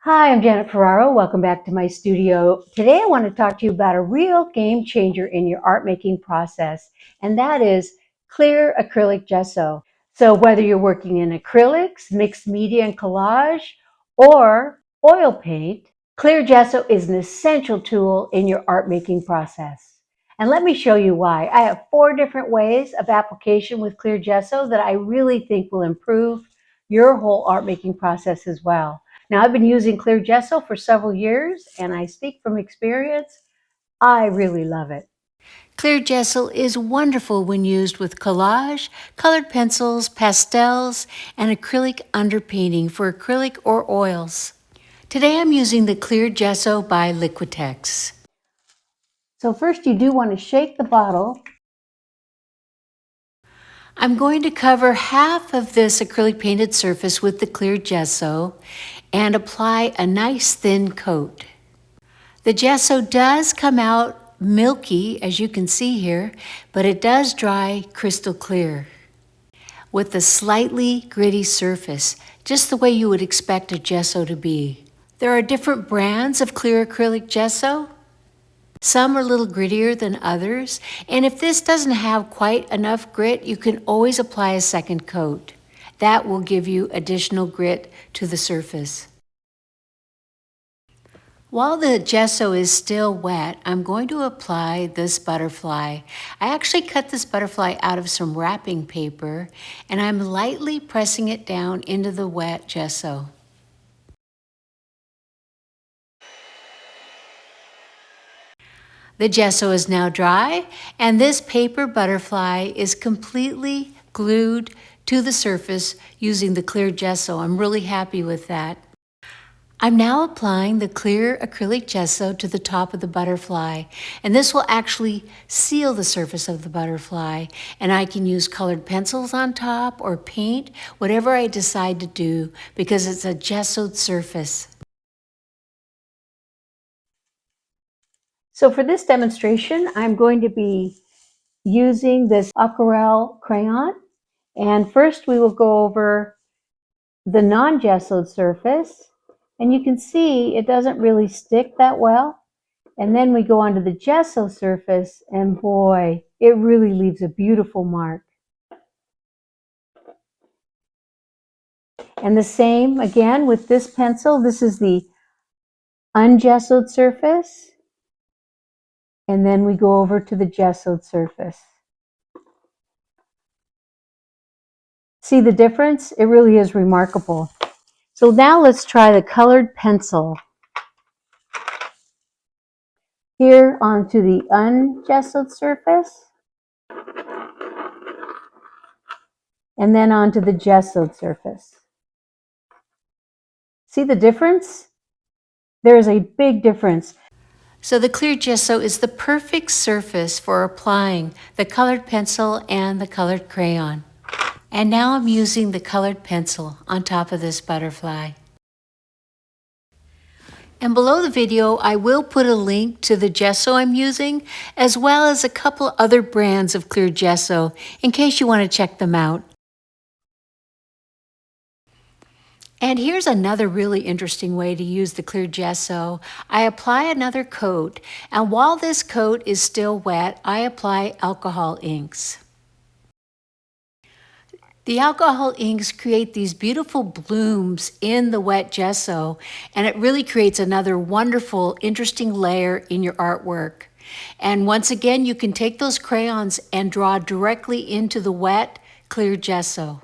Hi, I'm Janet Ferraro. Welcome back to my studio. Today I want to talk to you about a real game changer in your art making process, and that is Clear Acrylic Gesso. So whether you're working in acrylics, mixed media and collage, or oil paint, Clear Gesso is an essential tool in your art making process. And let me show you why. I have 4 different ways of application with Clear Gesso that I really think will improve your whole art making process as well. Now, I've been using Clear Gesso for several years, and I speak from experience. I really love it. Clear gesso is wonderful when used with collage, colored pencils, pastels, and acrylic underpainting for acrylic or oils. Today I'm using the Clear Gesso by Liquitex. So first you do want to shake the bottle. I'm going to cover half of this acrylic painted surface with the Clear Gesso and apply a nice thin coat. The gesso does come out milky, as you can see here, but it does dry crystal clear, with a slightly gritty surface, just the way you would expect a gesso to be. There are different brands of clear acrylic gesso. Some are a little grittier than others, and if this doesn't have quite enough grit, you can always apply a second coat. That will give you additional grit to the surface. While the gesso is still wet, I'm going to apply this butterfly. I actually cut this butterfly out of some wrapping paper, and I'm lightly pressing it down into the wet gesso. The gesso is now dry, and this paper butterfly is completely glued to the surface using the clear gesso. I'm really happy with that. I'm now applying the clear acrylic gesso to the top of the butterfly, and this will actually seal the surface of the butterfly, and I can use colored pencils on top or paint, whatever I decide to do, because it's a gessoed surface. So for this demonstration, I'm going to be using this aquarelle crayon. And first we will go over the non-gessoed surface. And you can see it doesn't really stick that well. And then we go onto the gesso surface, and boy, it really leaves a beautiful mark. And the same again with this pencil. This is the ungessoed surface. And then we go over to the gessoed surface. See the difference? It really is remarkable. So now let's try the colored pencil. Here onto the ungessoed surface, and then onto the gessoed surface. See the difference? There is a big difference. So the clear gesso is the perfect surface for applying the colored pencil and the colored crayon. And now I'm using the colored pencil on top of this butterfly. And below the video, I will put a link to the gesso I'm using, as well as a couple other brands of clear gesso, in case you want to check them out. And here's another really interesting way to use the clear gesso. I apply another coat, and while this coat is still wet, I apply alcohol inks. The alcohol inks create these beautiful blooms in the wet gesso, and it really creates another wonderful, interesting layer in your artwork. And once again, you can take those crayons and draw directly into the wet, clear gesso.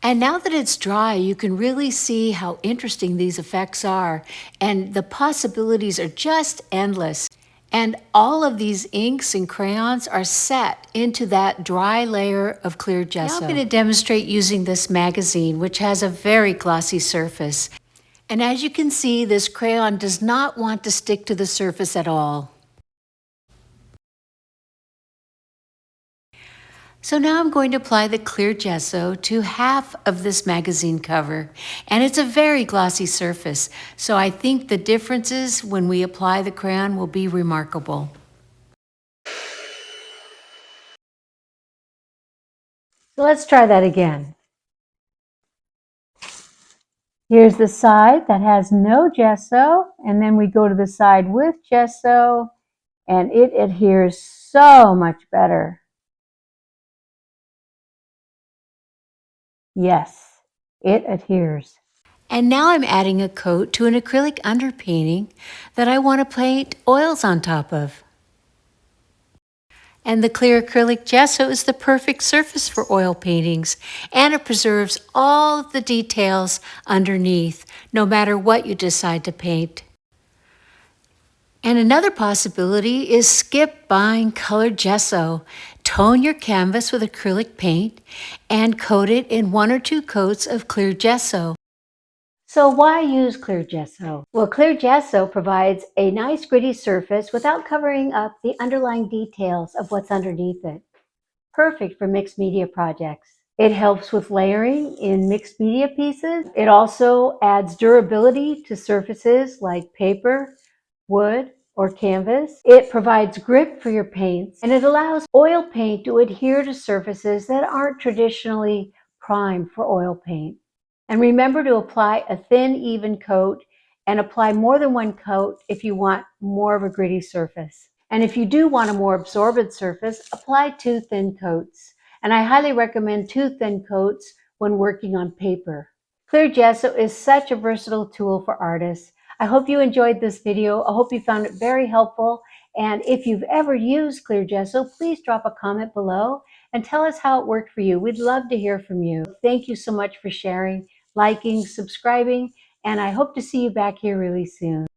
And now that it's dry, you can really see how interesting these effects are, and the possibilities are just endless. And all of these inks and crayons are set into that dry layer of clear gesso. Now I'm going to demonstrate using this magazine, which has a very glossy surface. And as you can see, this crayon does not want to stick to the surface at all. So now I'm going to apply the clear gesso to half of this magazine cover, and it's a very glossy surface, so I think the differences when we apply the crayon will be remarkable. So let's try that again. Here's the side that has no gesso, and then we go to the side with gesso, and it adheres so much better. Yes, it adheres. And now I'm adding a coat to an acrylic underpainting that I want to paint oils on top of. And the clear acrylic gesso is the perfect surface for oil paintings, and it preserves all of the details underneath, no matter what you decide to paint. And another possibility is skip buying colored gesso. Tone your canvas with acrylic paint and coat it in 1 or 2 coats of clear gesso. So why use clear gesso? Well, clear gesso provides a nice gritty surface without covering up the underlying details of what's underneath it. Perfect for mixed media projects. It helps with layering in mixed media pieces. It also adds durability to surfaces like paper, wood, or canvas. It provides grip for your paints, and it allows oil paint to adhere to surfaces that aren't traditionally primed for oil paint. And remember to apply a thin, even coat, and apply more than one coat if you want more of a gritty surface. And if you do want a more absorbent surface, apply 2 thin coats. And I highly recommend 2 thin coats when working on paper. Clear gesso is such a versatile tool for artists. I hope you enjoyed this video. I hope you found it very helpful. And if you've ever used clear gesso, please drop a comment below and tell us how it worked for you. We'd love to hear from you. Thank you so much for sharing, liking, subscribing, and I hope to see you back here really soon.